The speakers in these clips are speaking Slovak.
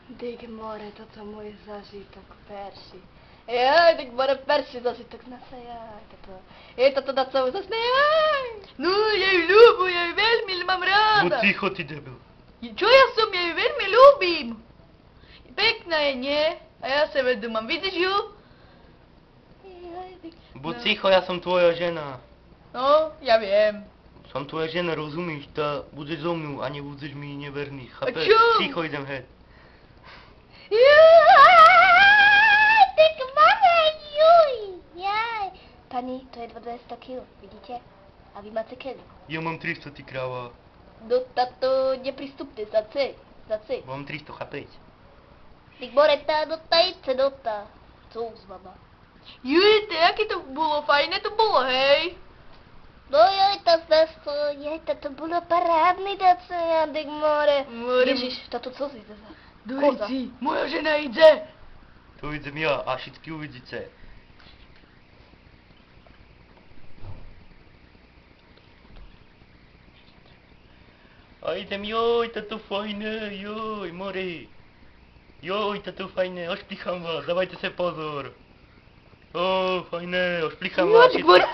Dyk more, toto mój zažitok Persi. Jaj, dyk more Persi zažitok, nasajaj, toto. Je toto na celú zasnejaj. No, ja ju ľúbujem, ja ju veľmi mám ráda. Buď ticho, ty debil. Čo ja som, ja ju veľmi ľúbim. Pekná je, nie? A ja sebe dúmam, vidíš ju? Buď ticho, ja som tvoja žena. No, ja viem. Som tvoja žena, rozumíš? Tá budeš so mnou a nebudeš mi neverný, chápeš? čo? Ticho, idem heď. Jaj, dyk more, juj, jaj. Pani, to je 200 kg, vidíte? A vy máte kiedy? Ja mám 300, ty kráva. No, táto neprístupné, za C. Mám 300, chápeš? Dyk more, tá, no tajce, no tá. Co z mama? Juj, aké to bolo fajné, to bolo, hej? No joj, to bolo parádne, táto, ja, dyk more. Ježiš, táto co si zase? Dorici, moja žena ide. Tu idem ja a všetky uvidíte. A idem, joj, toto fajné, joj, more. Joj, toto fajné, ošplichám vás, dávajte se pozor. O, fajné, ošplichám vás. Dyk more.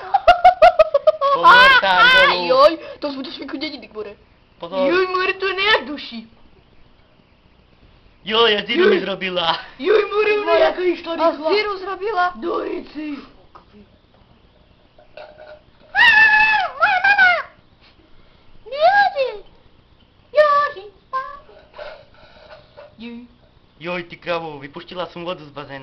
Pozor tam dolu. Joj, to budeš vykudeť, dyk more. Pozor. Joj, more, to nejak duší. Joj, ja ziru mi zrobila. Joj, more, ona jaká išla rýchla. A ziru zrobila? Dorici. Moja mama! Joži! Joj, ty kravo, vypuštila som vodu z bazénu.